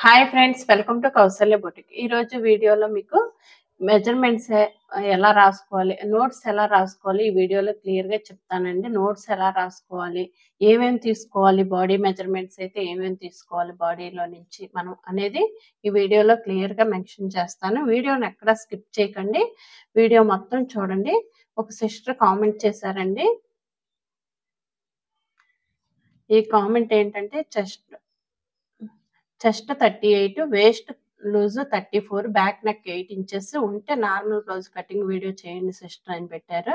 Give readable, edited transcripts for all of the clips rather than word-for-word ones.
Hi friends, welcome to Kausalya boutique. ఈరోజు వీడియోలో మీకు మెజర్మెంట్స్ ఎలా రాసుకోవాలి, నోట్స్ ఎలా రాసుకోవాలి ఈ వీడియోలో క్లియర్గా చెప్తానండి. నోట్స్ ఎలా రాసుకోవాలి, ఏమేమి తీసుకోవాలి, బాడీ మెజర్మెంట్స్ అయితే ఏమేమి తీసుకోవాలి బాడీలో నుంచి మనం అనేది ఈ వీడియోలో క్లియర్గా మెన్షన్ చేస్తాను. వీడియోని ఎక్కడ స్కిప్ చేయకండి, వీడియో మొత్తం చూడండి. ఒక సిస్టర్ కామెంట్ చేశారండి. ఈ కామెంట్ ఏంటంటే chest 38, waist loose 34, back neck 8 inches ఉంటే నార్మల్ బ్లౌజ్ కటింగ్ వీడియో చేయండి సిస్టర్ అని పెట్టారు.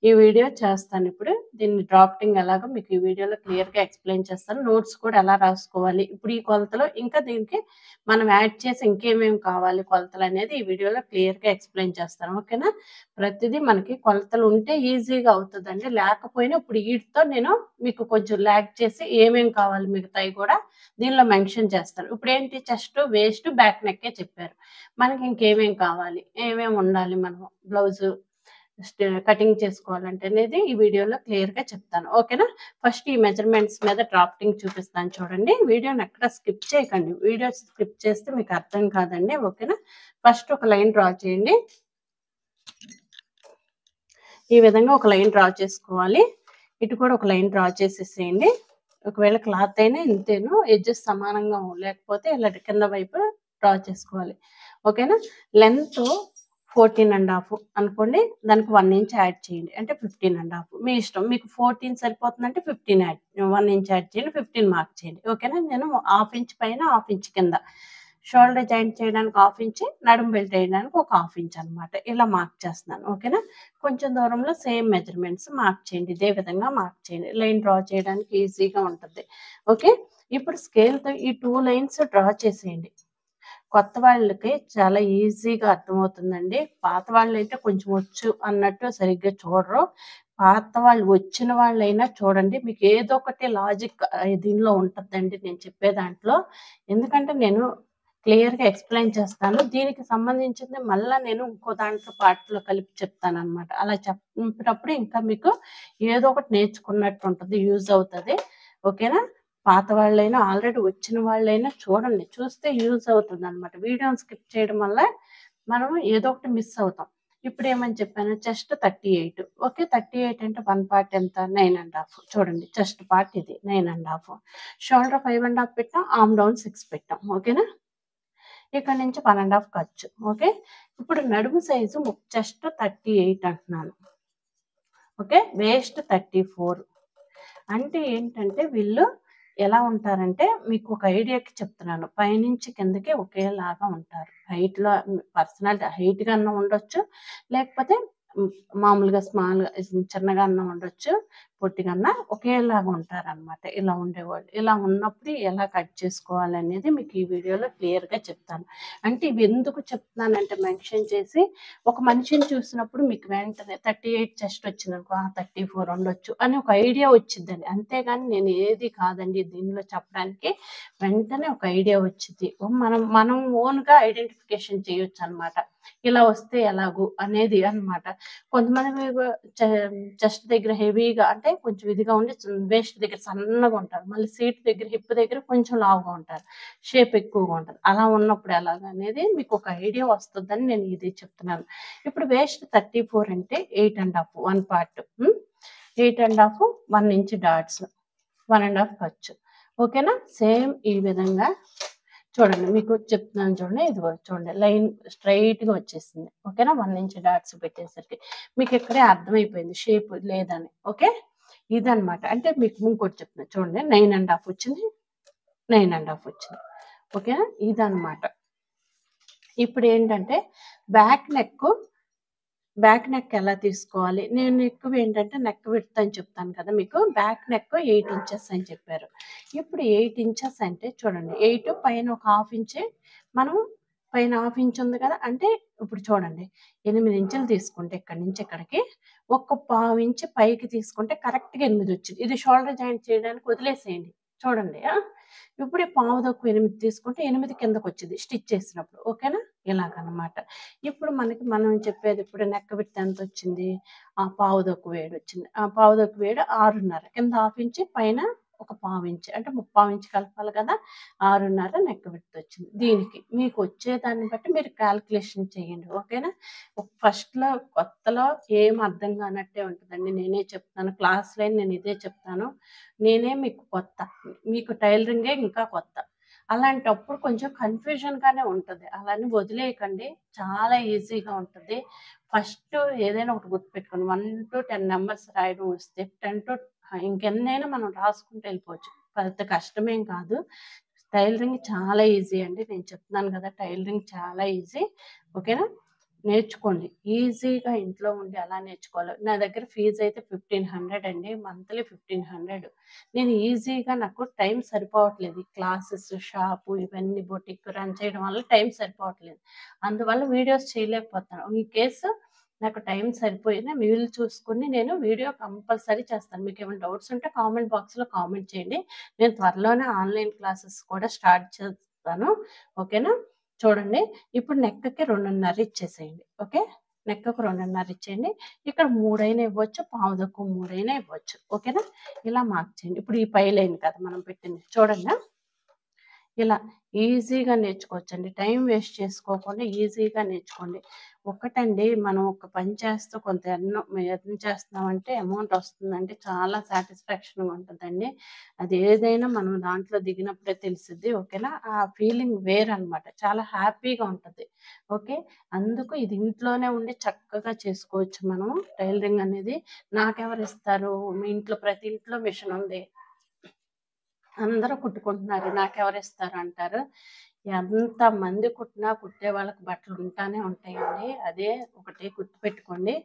ఈ వీడియో చేస్తాను. ఇప్పుడు దీన్ని డ్రాఫ్టింగ్ ఎలాగో మీకు ఈ వీడియోలో క్లియర్గా ఎక్స్ప్లెయిన్ చేస్తాను. నోట్స్ కూడా ఎలా రాసుకోవాలి, ఇప్పుడు ఈ కొలతలో ఇంకా దీనికి మనం యాడ్ చేసి ఇంకేమేమి కావాలి కొలతలు అనేది ఈ వీడియోలో క్లియర్గా ఎక్స్ప్లెయిన్ చేస్తాను. ఓకేనా? ప్రతిదీ మనకి కొలతలు ఉంటే ఈజీగా అవుతుందండి. లేకపోయినా ఇప్పుడు వీటితో నేను మీకు కొంచెం ల్యాగ్ చేసి ఏమేమి కావాలి మిగతాయి కూడా దీనిలో మెన్షన్ చేస్తాను. ఇప్పుడు ఏంటి, చెస్ట్, వేస్ట్, బ్యాక్ నెక్కే చెప్పారు. మనకి ఇంకేమేమి కావాలి, ఏమేమి ఉండాలి, మనం బ్లౌజ్ కటింగ్ చేసుకోవాలంటే అనేది ఈ వీడియోలో క్లియర్గా చెప్తాను. ఓకేనా? ఫస్ట్ ఈ మెజర్మెంట్స్ మీద డ్రాఫ్టింగ్ చూపిస్తాను చూడండి. వీడియోని ఎక్కడ స్కిప్ చేయకండి, వీడియో స్కిప్ చేస్తే మీకు అర్థం కాదండి. ఓకేనా? ఫస్ట్ ఒక లైన్ డ్రా చేయండి. ఈ విధంగా ఒక లైన్ డ్రా చేసుకోవాలి. ఇటు కూడా ఒక లైన్ డ్రా చేసేసేయండి. ఒకవేళ క్లాత్ అయినా ఇంతేను, ఎడ్జెస్ సమానంగా లేకపోతే ఇలా కింద వైపు డ్రా చేసుకోవాలి. ఓకేనా? లెంత్ 14.5 అనుకోండి, దానికి 1 ఇంచ్ యాడ్ చేయండి, అంటే 15.5. మీ ఇష్టం, మీకు 14 సరిపోతుందంటే 15 యాడ్ 1 ఇంచ్ యాడ్ చేయండి, 15 మార్క్ చేయండి. ఓకేనా? నేను 1/2 ఇంచ్ పైన 1/2 ఇంచ్ కింద షోల్డర్ జాయింట్ చేయడానికి 1/2 ఇంచ్, నడుము బెల్ట్ వేయడానికి ఒక 1/2 ఇంచ్ అనమాట. ఇలా మార్క్ చేస్తున్నాను. ఓకేనా? కొంచెం దూరంలో సేమ్ మెజర్మెంట్స్ మార్క్ చేయండి, ఇదే విధంగా మార్క్ చేయండి. లైన్ డ్రా చేయడానికి ఈజీగా ఉంటుంది. ఓకే? ఇప్పుడు స్కేల్తో ఈ 2 లైన్స్ డ్రా చేసేయండి. కొత్త వాళ్ళకి చాలా ఈజీగా అర్థమవుతుందండి. పాత వాళ్ళు అయితే కొంచెం వచ్చు అన్నట్టు సరిగ్గా చూడరు. పాత వాళ్ళు వచ్చిన వాళ్ళైనా చూడండి, మీకు ఏదో ఒకటి లాజిక్ దీనిలో ఉంటుందండి నేను చెప్పే దాంట్లో. ఎందుకంటే నేను క్లియర్గా ఎక్స్ప్లెయిన్ చేస్తాను, దీనికి సంబంధించింది మళ్ళీ నేను ఇంకో దాంట్లో పార్ట్లో కలిపి చెప్తాను అనమాట. అలా చెప్పినప్పుడు ఇంకా మీకు ఏదో ఒకటి నేర్చుకున్నట్టు ఉంటుంది, యూజ్ అవుతుంది. ఓకేనా? పాత వాళ్ళైనా ఆల్రెడీ వచ్చిన వాళ్ళైనా చూడండి, చూస్తే యూజ్ అవుతుంది అనమాట. వీడియోని స్కిప్ చేయడం వల్ల మనం ఏదో ఒకటి మిస్ అవుతాం. ఇప్పుడు ఏమని చెప్పాను, చెస్ట్ 38. ఓకే, 38 అంటే 1 పార్ట్ ఎంత, 9.5. చూడండి, చెస్ట్ పార్ట్ ఇది 9.5. షోల్డర్ 5.5 పెట్టాం, ఆర్మ్ డౌన్ 6 పెట్టాం. ఓకేనా? ఇక్కడ నుంచి 1.5 ఖర్చు. ఓకే, ఇప్పుడు నడుము సైజు చెస్ట్ 38 అంటున్నాను. Okay, waste 34. అంటే ఏంటంటే వీళ్ళు ఎలా ఉంటారంటే, మీకు ఒక ఐడియాకి చెప్తున్నాను, పైనుంచి కిందకి ఒకేలాగా ఉంటారు. హైట్లో పర్సనాలిటీ హైట్గా అన్న ఉండొచ్చు, లేకపోతే మామూలుగా స్మాల్గా చిన్నగా అన్న ఉండొచ్చు, పొట్టిగా ఒకేలాగా ఉంటారనమాట. ఇలా ఉండేవాళ్ళు. ఇలా ఉన్నప్పుడు ఎలా కట్ చేసుకోవాలనేది మీకు ఈ వీడియోలో క్లియర్గా చెప్తాను. అంటే ఇవి ఎందుకు చెప్తున్నానంటే మెన్షన్ చేసి, ఒక మనిషిని చూసినప్పుడు మీకు వెంటనే 38 చెస్ట్ వచ్చిందనుకో, 34 ఉండొచ్చు అని ఒక ఐడియా వచ్చిందండి. అంతేగాని నేను ఏది కాదండి దీనిలో చెప్పడానికి. వెంటనే ఒక ఐడియా వచ్చింది, మనం ఓన్గా ఐడెంటిఫికేషన్ చేయొచ్చు అనమాట. ఇలా వస్తే ఎలాగూ అనేది అనమాట. కొంతమంది చెస్ట్ దగ్గర హెవీగా అంటే కొంచెం ఇదిగా ఉండి, వేస్ట్ దగ్గర సన్నగా ఉంటారు, మళ్ళీ సీట్ దగ్గర హిప్ దగ్గర కొంచెం లావుగా ఉంటారు, షేప్ ఎక్కువగా ఉంటుంది. అలా ఉన్నప్పుడు ఎలాగ అనేది మీకు ఒక ఐడియా వస్తుందని నేను ఇది చెప్తున్నాను. ఇప్పుడు వేస్ట్ 34 అంటే 8.5, 1 పార్ట్, 8.5, 1 ఇంచ్ డాట్స్, 1.5 ఖర్చు. ఓకేనా? సేమ్ ఈ విధంగా చూడండి, మీకు చెప్తున్నాను చూడండి. ఇది చూడండి, లైన్ స్ట్రైట్గా వచ్చేసింది. ఓకేనా? 1 ఇంచ్ డాట్స్ పెట్టేసరికి మీకు ఇక్కడే అర్థమైపోయింది షేప్ లేదని. ఓకే, ఇదనమాట. అంటే మీకు ఇంకోటి చెప్తున్నా చూడండి, 9.5 వచ్చింది, 9.5 వచ్చింది. ఓకేనా? ఇదనమాట. ఇప్పుడు ఏంటంటే బ్యాక్ నెక్ ఎలా తీసుకోవాలి, నేను ఎక్కువ ఏంటంటే నెక్ విడ్త్ అని చెప్తాను కదా మీకు. బ్యాక్ నెక్ 8 ఇంచెస్ అని చెప్పారు. ఇప్పుడు 8 ఇంచెస్ అంటే చూడండి, 8 పైన ఒక 1/2 ఇంచ్, మనం పైన 1/2 ఇంచ్ ఉంది కదా, అంటే ఇప్పుడు చూడండి 8 ఇంచులు తీసుకుంటే ఇక్కడి నుంచి ఇక్కడికి ఒక 1/2 ఇంచ్ పైకి తీసుకుంటే కరెక్ట్గా 8 వచ్చింది. ఇది షోల్డర్ జాయింట్ చేయడానికి వదిలేసేయండి. చూడండి, ఇప్పుడు పావు తక్కువ 8 తీసుకుంటే 8 కిందకు వచ్చింది స్టిచ్ చేసినప్పుడు. ఓకేనా? ఇలాగనమాట. ఇప్పుడు మనం చెప్పేది, ఇప్పుడు నెక్ విడ్త్ ఎంత వచ్చింది, ఆ పావు తక్కువ 7 వచ్చింది. ఆ పావు తక్కువ 7 6.5, కింద 1/2 ఇంచ్, పైన ఒక పావు ఇంచ్ అంటే 3/4 ఇంచ్ కలపాలి కదా, 6.5 నెక్ విడ్త్ వచ్చింది. దీనికి మీకు వచ్చేదాన్ని బట్టి మీరు క్యాలిక్యులేషన్ చేయండి. ఓకేనా. ఫస్ట్లో కొత్తలో ఏం అర్థం కానట్టే ఉంటుందండి. నేనే చెప్తాను క్లాస్లో నేను ఇదే చెప్తాను. నేనే మీకు కొత్త, మీకు టైలరింగే ఇంకా కొత్త. అలాంటప్పుడు కొంచెం కన్ఫ్యూజన్గానే ఉంటుంది. అలాని వదిలేయకండి, చాలా ఈజీగా ఉంటుంది. ఫస్ట్ ఏదైనా ఒకటి గుర్తుపెట్టుకోండి, 1-10 నెంబర్స్ రాయడం వస్తే 10 ఇంకెన్నైనా మనం రాసుకుంటూ వెళ్ళిపోవచ్చు. పెద్ద కష్టమేం కాదు. టైలరింగ్ చాలా ఈజీ అండి. నేను చెప్తున్నాను కదా, టైలరింగ్ చాలా ఈజీ. ఓకేనా. నేర్చుకోండి, ఈజీగా ఇంట్లో ఉండి ఎలా నేర్చుకోవాలి. నా దగ్గర ఫీజు అయితే 1500 అండి, మంత్లీ 1500. నేను ఈజీగా, నాకు టైం సరిపోవట్లేదు. ఈ క్లాసెస్, షాపు, ఇవన్నీ బొటిక్ రన్ చేయడం వల్ల టైం సరిపోవట్లేదు. అందువల్ల వీడియోస్ చేయలేకపోతాను. ఇన్ కేసు నాకు టైం సరిపోయినా వీలు చూసుకుని నేను వీడియో కంపల్సరీ చేస్తాను. మీకు ఏమైనా డౌట్స్ ఉంటే కామెంట్ బాక్స్లో కామెంట్ చేయండి. నేను త్వరలోనే ఆన్లైన్ క్లాసెస్ కూడా స్టార్ట్ చేస్తాను. ఓకేనా. చూడండి, ఇప్పుడు నెక్కి 2.5 ఇచ్చేసేయండి. ఓకే. నెక్కి 2.5 ఇచ్చేయండి. ఇక్కడ 3 అయినా ఇవ్వచ్చు, పావు తక్కువ 3 అయినా ఇవ్వచ్చు. ఓకేనా. ఇలా మార్క్ చేయండి. ఇప్పుడు ఈ పై లైన్ కదా మనం పెట్టింది, చూడండి. ఇలా ఈజీగా నేర్చుకోవచ్చండి. టైం వేస్ట్ చేసుకోకుండా ఈజీగా నేర్చుకోండి. ఒకటండి, మనం ఒక పని చేస్తూ కొంత ఎర్న్ చేస్తున్నామంటే, అమౌంట్ వస్తుందంటే చాలా సాటిస్ఫాక్షన్గా ఉంటుందండి. అది ఏదైనా మనం దాంట్లో దిగినప్పుడే తెలిసిద్ది. ఓకేనా. ఆ ఫీలింగ్ వేరనమాట, చాలా హ్యాపీగా ఉంటుంది. ఓకే. అందుకు ఇది ఇంట్లోనే ఉండి చక్కగా చేసుకోవచ్చు మనం టైలరింగ్ అనేది. నాకెవరు ఇస్తారు, మీ ఇంట్లో ప్రతి ఇంట్లో మిషన్ ఉంది, అందరూ కుట్టుకుంటున్నారు, నాకెవరిస్తారు అంటారు. ఎంతమంది కుట్టినా కుట్టే వాళ్ళకి బట్టలు ఉంటానే ఉంటాయండి. అదే ఒకటి గుర్తుపెట్టుకోండి.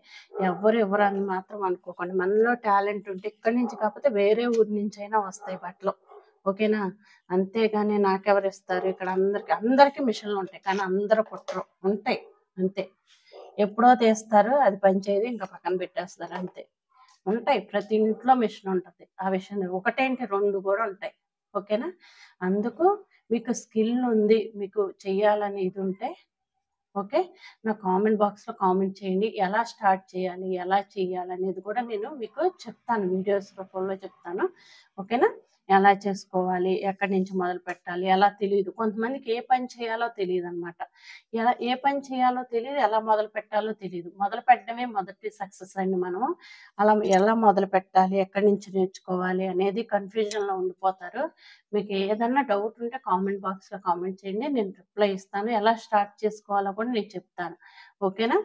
ఎవరు అని మాత్రం అనుకోకండి. మనలో టాలెంట్ ఉంటే ఇక్కడి నుంచి కాకపోతే వేరే ఊరి నుంచి అయినా వస్తాయి బట్టలు. ఓకేనా. అంతేగాని నాకెవరిస్తారు, ఇక్కడ అందరికీ మిషన్లు ఉంటాయి కానీ అందరూ కుట్టరు. ఉంటాయి అంతే. ఎప్పుడో తీస్తారు, అది పనిచేయదు, ఇంకా పక్కన పెట్టేస్తారు అంతే. ఉంటాయి, ప్రతి ఇంట్లో మిషన్ ఉంటుంది. ఆ విషయం ఒకటేంటి 2 కూడా ఉంటాయి. ఓకేనా. అందుకు మీకు స్కిల్ ఉంది, మీకు చెయ్యాలని ఇది ఉంటే ఓకే, నా కామెంట్ బాక్స్లో కామెంట్ చేయండి. ఎలా స్టార్ట్ చేయాలి, ఎలా చేయాలి అనేది కూడా నేను మీకు చెప్తాను, వీడియోస్ రూపంలో చెప్తాను. ఓకేనా. ఎలా చేసుకోవాలి, ఎక్కడి నుంచి మొదలు పెట్టాలి, ఎలా తెలియదు కొంతమందికి, ఏ పని చేయాలో తెలియదు అనమాట. ఏ పని చేయాలో తెలియదు, ఎలా మొదలు పెట్టాలో తెలియదు. మొదలు పెట్టడమే మొదటి సక్సెస్ అండి. మనం అలా ఎలా మొదలు పెట్టాలి, ఎక్కడి నుంచి నేర్చుకోవాలి అనేది కన్ఫ్యూజన్లో ఉండిపోతారు. మీకు ఏదన్నా డౌట్ ఉంటే కామెంట్ బాక్స్లో కామెంట్ చేయండి, నేను రిప్లై ఇస్తాను. ఎలా స్టార్ట్ చేసుకోవాలో కూడా నేను చెప్తాను. ఓకేనా.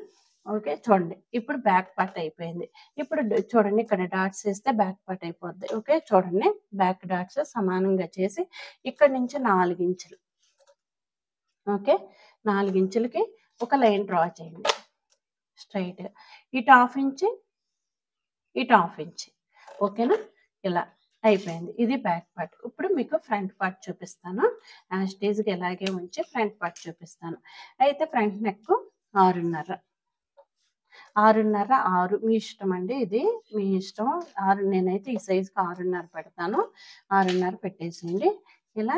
ఓకే. చూడండి, ఇప్పుడు బ్యాక్ పార్ట్ అయిపోయింది. ఇప్పుడు చూడండి, ఇక్కడ డాట్స్ వేస్తే బ్యాక్ పార్ట్ అయిపోద్ది. ఓకే. చూడండి, బ్యాక్ డాట్స్ సమానంగా చేసి ఇక్కడ నుంచి 4 ఇంచులు. ఓకే. 4 ఇంచులకి ఒక లైన్ డ్రా చేయండి స్ట్రైట్గా. ఇటు 1/2 ఇంచ్, ఇటు 1/2 ఇంచ్. ఓకేనా. ఇలా అయిపోయింది. ఇది బ్యాక్ పార్ట్. ఇప్పుడు మీకు ఫ్రంట్ పార్ట్ చూపిస్తాను. యాజ్ ఇట్ ఈజ్గా ఇలాగే ఉంచి ఫ్రంట్ పార్ట్ చూపిస్తాను. అయితే ఫ్రంట్ నెక్ 6.5, 6.5, 6 మీ ఇష్టం అండి. ఇది మీ ఇష్టం. 6 నేనైతే ఈ సైజుకి 6.5 పెడతాను. 6.5 పెట్టేసేయండి. ఇలా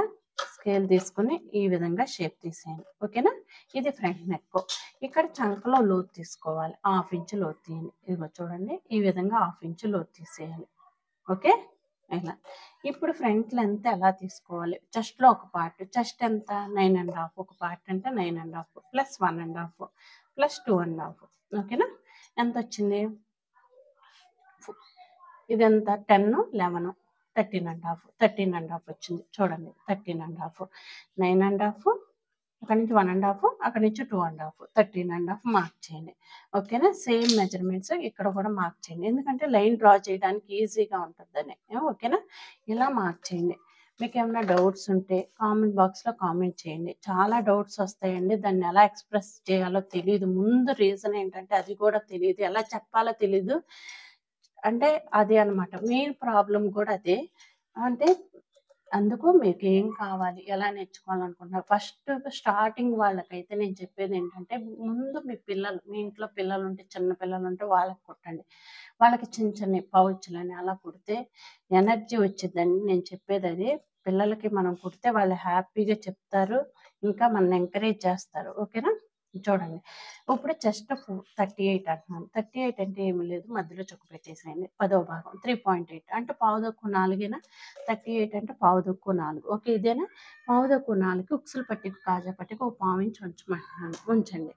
స్కేల్ తీసుకుని ఈ విధంగా షేప్ తీసేయండి. ఓకేనా. ఇది ఫ్రంట్ నెక్. ఇక్కడ చంకలో లోతు తీసుకోవాలి, 1/2 ఇంచ్ లోతు తీయండి. ఇదిగో చూడండి, ఈ విధంగా 1/2 ఇంచ్ లోతు తీసేయాలి. ఓకే. ఇలా ఇప్పుడు ఫ్రంట్ లెంత్ ఎలా తీసుకోవాలి, చెస్ట్లో ఒక పార్ట్, చెస్ట్ ఎంత 9.5, ఒక పార్ట్ అంటే 9.5 ప్లస్ 1.5 ప్లస్ 2.5. ఓకేనా. ఎంత వచ్చింది, ఇదంతా 10, 11, 13.5 వచ్చింది. చూడండి, 13.5, 9.5, అక్కడి నుంచి 1.5, అక్కడి నుంచి 2.5, 13.5 మార్క్ చేయండి. ఓకేనా. సేమ్ మెజర్మెంట్స్ ఇక్కడ కూడా మార్క్ చేయండి, ఎందుకంటే లైన్ డ్రా చేయడానికి ఈజీగా ఉంటుందని. ఓకేనా. ఇలా మార్క్ చేయండి. మీకు ఏమైనా డౌట్స్ ఉంటే కామెంట్ బాక్స్లో కామెంట్ చేయండి. చాలా డౌట్స్ వస్తాయండి, దాన్ని ఎలా ఎక్స్ప్రెస్ చేయాలో తెలియదు. ముందు రీజన్ ఏంటంటే అది కూడా తెలియదు, ఎలా చెప్పాలో తెలీదు. అంటే అదే అనమాట, మెయిన్ ప్రాబ్లం కూడా అదే. అంటే అందుకు మీకు ఏం కావాలి, ఎలా నేర్చుకోవాలనుకుంటున్నారు, ఫస్ట్ స్టార్టింగ్ వాళ్ళకైతే నేను చెప్పేది ఏంటంటే, ముందు మీ ఇంట్లో పిల్లలు ఉంటే, చిన్న పిల్లలు ఉంటే వాళ్ళకి కుట్టండి. వాళ్ళకి చిన్న చిన్న పౌచులని అలా కుడితే ఎనర్జీ వచ్చిందండి. నేను చెప్పేది అది. పిల్లలకి మనం కుడితే వాళ్ళు హ్యాపీగా చెప్తారు, ఇంకా మన ఎంకరేజ్ చేస్తారు. ఓకేనా. చూడండి. ఇప్పుడు చెస్ట్ 38 అంటున్నాను. 38 అంటే ఏమి లేదు, మధ్యలో చుక్క పెట్టేసేయండి. 10వ భాగం 3.8 అంటే పావుతక్కువ 4 38 అంటే పావుతక్కువ 4. ఓకే, ఇదేనా? పావుతక్కువ 4కి ఉక్సులు పట్టిక కాజా పట్టిక ఒక పావించి ఉంచమంటున్నాను. ఉంచండి.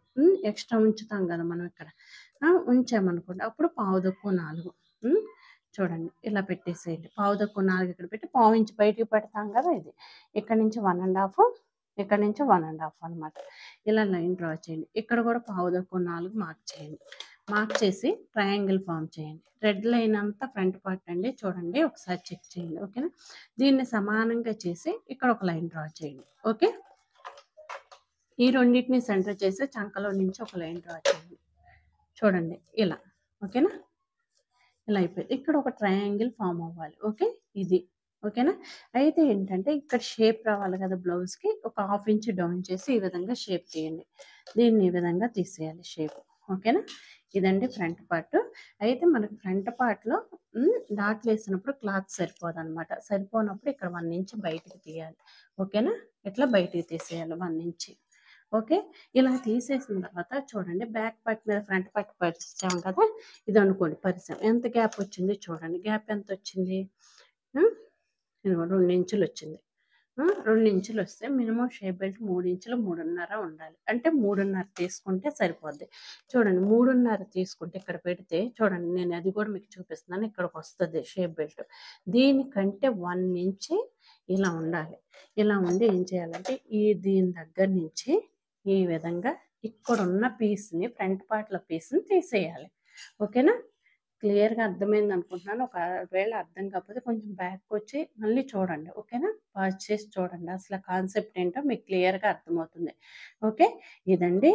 ఎక్స్ట్రా ఉంచుతాం కదా మనం ఇక్కడ. ఉంచామనుకోండి, అప్పుడు పావుతక్కువ 4. చూడండి, ఇలా పెట్టేసేయండి. పావుతక్కువ 4 ఇక్కడ పెట్టి పావించి బయటికి పెడతాం కదా, ఇది ఇక్కడ నుంచి 1.5, ఇక్కడ నుంచి 1.5 అనమాట. ఇలా లైన్ డ్రా చేయండి. ఇక్కడ కూడా పావుతక్కువ 4 మార్క్ చేయండి. మార్క్ చేసి ట్రయాంగిల్ ఫామ్ చేయండి. రెడ్ లైన్ అంతా ఫ్రంట్ పార్ట్ అండి, చూడండి ఒకసారి చెక్ చేయండి. ఓకేనా? దీన్ని సమానంగా చేసి ఇక్కడ ఒక లైన్ డ్రా చేయండి. ఓకే, ఈ రెండింటిని సెంటర్ చేసి చంకలో నుంచి ఒక లైన్ డ్రా చేయండి. చూడండి ఇలా. ఓకేనా? ఇలా అయిపోయింది. ఇక్కడ ఒక ట్రయాంగిల్ ఫామ్ అవ్వాలి. ఓకే, ఇది ఓకేనా? అయితే ఏంటంటే ఇక్కడ షేప్ రావాలి కదా బ్లౌజ్కి, ఒక 1/2 ఇంచ్ డౌన్ చేసి ఈ విధంగా షేప్ తీయండి. దీన్ని ఈ విధంగా తీసేయాలి షేప్. ఓకేనా? ఇదండి ఫ్రంట్ పార్ట్. అయితే మనకి ఫ్రంట్ పార్ట్లో డాట్లు వేసినప్పుడు క్లాత్ సరిపోదు అనమాట. సరిపోనప్పుడు ఇక్కడ 1 ఇంచ్ బయటికి తీయాలి. ఓకేనా? ఇట్లా బయటికి తీసేయాలి 1 ఇంచ్. ఓకే, ఇలా తీసేసిన తర్వాత చూడండి, బ్యాక్ పార్ట్ మీద ఫ్రంట్ పార్ట్ పరిచాం కదా, ఇది అనుకోండి పరిచాం. ఎంత గ్యాప్ వచ్చింది చూడండి. గ్యాప్ ఎంత వచ్చింది? 2 ఇంచులు వచ్చింది. 2 ఇంచులు వస్తే మినిమం షేప్ బెల్ట్ 3 ఇంచులు 3.5 ఉండాలి. అంటే 3.5 తీసుకుంటే సరిపోద్ది. చూడండి, 3.5 తీసుకుంటే ఇక్కడ పెడితే చూడండి, నేను అది కూడా మీకు చూపిస్తున్నాను. ఇక్కడికి వస్తుంది షేప్ బెల్ట్. దీనికంటే 1 ఇంచ్ ఇలా ఉండాలి. ఇలా ఉండి ఏం చేయాలంటే దీని దగ్గర నుంచి ఈ విధంగా ఇక్కడున్న పీస్ని, ఫ్రంట్ పార్ట్లో పీస్ని తీసేయాలి. ఓకేనా? క్లియర్గా అర్థమైంది అనుకుంటున్నాను. ఒకవేళ అర్థం కాకపోతే కొంచెం బ్యాక్ వచ్చి మళ్ళీ చూడండి. ఓకేనా? పాజ్ చేసి చూడండి, అసలు కాన్సెప్ట్ ఏంటో మీకు క్లియర్గా అర్థమవుతుంది. ఓకే, ఇదండి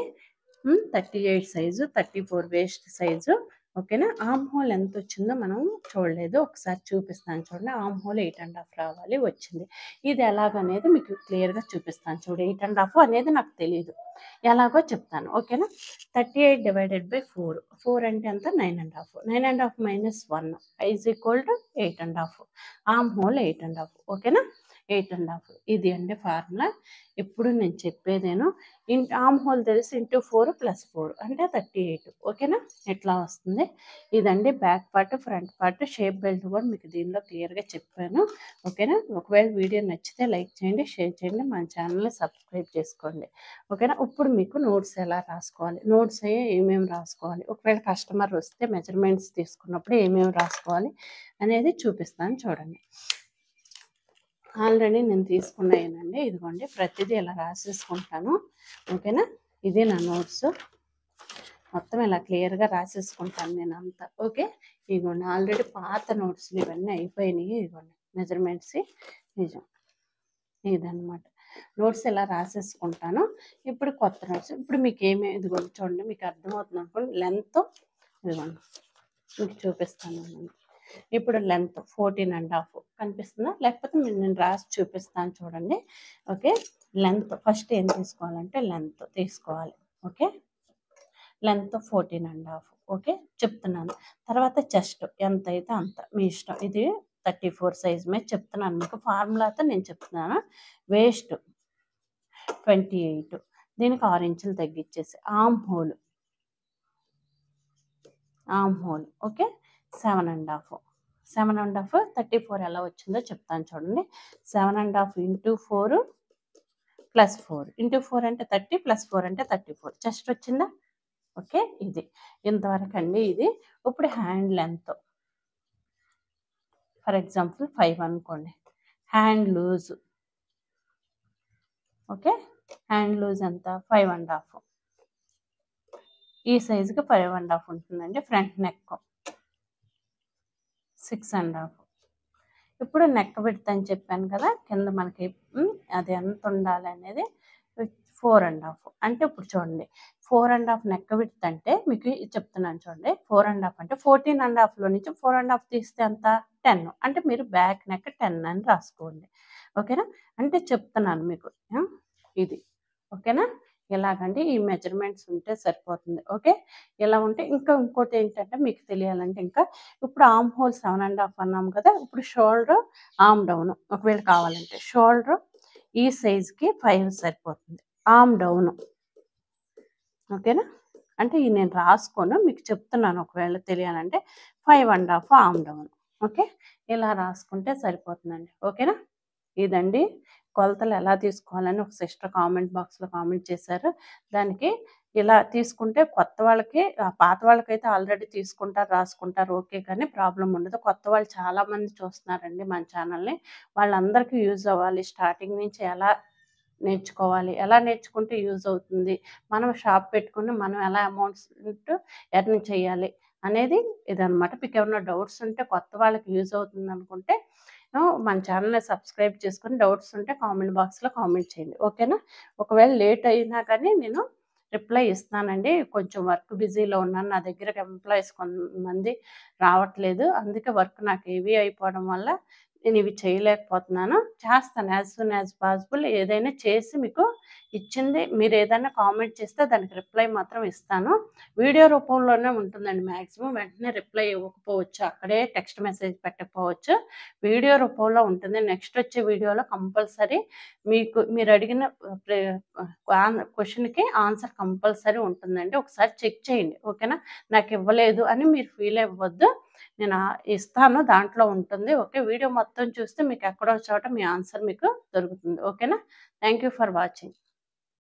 38 సైజు, 34 వేస్ట్ సైజు. ఓకేనా? ఆర్మ్ హోల్ ఎంత వచ్చిందో మనం చూడలేదు, ఒకసారి చూపిస్తాను చూడండి. ఆర్మ్ హోల్ 8.5 రావాలి, వచ్చింది. ఇది ఎలాగనేది మీకు క్లియర్గా చూపిస్తాను చూడండి. 8.5 అనేది నాకు తెలియదు, ఎలాగో చెప్తాను. ఓకేనా? 38 డివైడెడ్ బై 4. 4 అంటే ఎంత? 9.5. 9.5 minus 1 is equal to 8.5. Arm whole 8.5. ఓకేనా? 8.5 ఇది అండి ఫార్ములా. ఇప్పుడు నేను చెప్పేదేను. ఆర్మ్ హోల్ తెలిసి ఇంటూ 4 + 4 అంటే 38. ఓకేనా? ఎట్లా వస్తుంది? ఇదండి back part, front part. Shape belt కూడా మీకు దీనిలో క్లియర్గా చెప్పాను. ఓకేనా? ఒకవేళ వీడియో నచ్చితే లైక్ చేయండి, షేర్ చేయండి, మన ఛానల్ని సబ్స్క్రైబ్ చేసుకోండి. ఓకేనా? ఇప్పుడు మీకు నోట్స్ ఎలా రాసుకోవాలి, నోట్స్ ఏమేమి రాసుకోవాలి, ఒకవేళ కస్టమర్ వస్తే మెజర్మెంట్స్ తీసుకున్నప్పుడు ఏమేమి రాసుకోవాలి అనేది చూపిస్తాను చూడండి. ఆల్రెడీ నేను తీసుకున్నానండి, ఇదిగోండి ప్రతిదీ ఇలా రాసేసుకుంటాను. ఓకేనా? ఇది నా నోట్స్, మొత్తం ఇలా క్లియర్గా రాసేసుకుంటాను నేను అంతా. ఓకే, ఇదిగోండి ఆల్రెడీ పాత నోట్స్ ఇవన్నీ అయిపోయినాయి. ఇదిగోండి మెజర్మెంట్స్ నిజం ఇదన్నమాట. నోట్స్ ఎలా రాసేసుకుంటాను. ఇప్పుడు కొత్త నోట్స్. ఇప్పుడు మీకు ఇదిగోండి చూడండి, మీకు అర్థమవుతుంది అనుకోండి. లెంత్ ఇదిగోండి మీకు చూపిస్తాను నేను. ఇప్పుడు లెంత్ 14.5 కనిపిస్తుందా? లేకపోతే నేను రాసి చూపిస్తాను చూడండి. ఓకే, లెంత్ ఫస్ట్ ఏం తీసుకోవాలంటే లెంత్ తీసుకోవాలి. Okay, length 14.5. ఓకే, చెప్తున్నాను. తర్వాత చెస్ట్ ఎంత అయితే అంత మీ ఇష్టం. ఇది 34 సైజ్ మీద చెప్తున్నాను మీకు, ఫార్ములాతో నేను చెప్తున్నాను. వేస్ట్ 28, దీనికి 6 ఇంచులు తగ్గించేసి. Arm whole okay 7.5. 7.5 34 ఎలా వచ్చిందో చెప్తాను చూడండి. 7.5 ఇంటూ 4 + 4 ఇంటూ 4 అంటే 30 + 4 అంటే 34. చెస్ట్ వచ్చిందా? ఓకే, ఇది ఇంతవరకు అండి. ఇది ఇప్పుడు హ్యాండ్ లెంత్ ఫర్ ఎగ్జాంపుల్ 5 అనుకోండి. Hand loose okay, hand loose ఎంత? 5.5. ఈ సైజుకి 5.5 ఉంటుందండి. Front neck 6.5. ఇప్పుడు నెక్ విడ్త్ అని చెప్పాను కదా, కింద మనకి అది ఎంత ఉండాలి అనేది 4.5. అంటే ఇప్పుడు చూడండి, 4.5 నెక్ విడ్త్ అంటే మీకు చెప్తున్నాను చూడండి. 4.5 అంటే 14.5లో నుంచి 4.5 తీస్తే ఎంత? 10. అంటే మీరు బ్యాక్ నెక్ 10 అని రాసుకోండి. ఓకేనా? అంటే చెప్తున్నాను మీకు ఇది. ఓకేనా? ఇలాగండి ఈ మెజర్మెంట్స్ ఉంటే సరిపోతుంది. ఓకే, ఇలా ఉంటే ఇంకోటి ఏంటంటే మీకు తెలియాలంటే ఇంకా ఇప్పుడు ఆర్మ్ హోల్ 7.5 అన్నాము కదా. ఇప్పుడు షోల్డర్ ఆర్మ్ డౌన్ ఒకవేళ కావాలంటే షోల్డర్ ఈ సైజ్కి 5 సరిపోతుంది. ఆర్మ్ డౌన్ ఓకేనా. అంటే ఇది నేను రాసుకోను, మీకు చెప్తున్నాను ఒకవేళ తెలియాలంటే 5½ ఆర్మ్ డౌన్. ఓకే, ఇలా రాసుకుంటే సరిపోతుందండి. ఓకేనా. ఇదండి కొలతలు ఎలా తీసుకోవాలని ఒక సిస్టర్ కామెంట్ బాక్స్లో కామెంట్ చేశారు. దానికి ఇలా తీసుకుంటే కొత్త వాళ్ళకి, పాత వాళ్ళకైతే ఆల్రెడీ తీసుకుంటారు, రాసుకుంటారు, ఓకే, కానీ ప్రాబ్లం ఉండదు. కొత్త వాళ్ళు చాలామంది చూస్తున్నారండి మన ఛానల్ని, వాళ్ళందరికీ యూజ్ అవ్వాలి. స్టార్టింగ్ నుంచి ఎలా నేర్చుకోవాలి, ఎలా నేర్చుకుంటే యూజ్ అవుతుంది, మనం షాప్ పెట్టుకుని మనం ఎలా అమౌంట్స్ ఎర్న్ చేయాలి అనేది ఇదనమాట. మీకు ఏమైనా డౌట్స్ ఉంటే, కొత్త వాళ్ళకి యూజ్ అవుతుంది అనుకుంటే మన ఛానల్ని సబ్స్క్రైబ్ చేసుకుని, డౌట్స్ ఉంటే కామెంట్ బాక్స్లో కామెంట్ చేయండి. ఓకేనా. ఒకవేళ లేట్ అయినా కానీ నేను రిప్లై ఇస్తానండి. కొంచెం వర్క్ బిజీలో ఉన్నాను, నా దగ్గరకు ఎంప్లాయీస్ కొంతమంది రావట్లేదు, అందుకే వర్క్ నాకు హెవీ అయిపోవడం వల్ల నేను ఇవి చేయలేకపోతున్నాను. చేస్తాను యాజ్ సూన్ యాజ్ పాసిబుల్. ఏదైనా చేసి మీకు ఇచ్చింది, మీరు ఏదైనా కామెంట్ చేస్తే దానికి రిప్లై మాత్రం ఇస్తాను. వీడియో రూపంలోనే ఉంటుందండి మ్యాక్సిమం. వెంటనే రిప్లై ఇవ్వకపోవచ్చు, అక్కడే టెక్స్ట్ మెసేజ్ పెట్టకపోవచ్చు, వీడియో రూపంలో ఉంటుంది. నెక్స్ట్ వచ్చే వీడియోలో కంపల్సరీ మీరు అడిగిన క్వశ్చన్కి ఆన్సర్ కంపల్సరీ ఉంటుందండి. ఒకసారి చెక్ చేయండి. ఓకేనా. నాకు ఇవ్వలేదు అని మీరు ఫీల్ అవ్వద్దు, నేను ఇస్తాను, దాంట్లో ఉంటుంది. ఓకే, వీడియో మొత్తం చూస్తే మీకు ఎక్కడో చోట మీ ఆన్సర్ మీకు దొరుకుతుంది. ఓకేనా. Thank you for watching.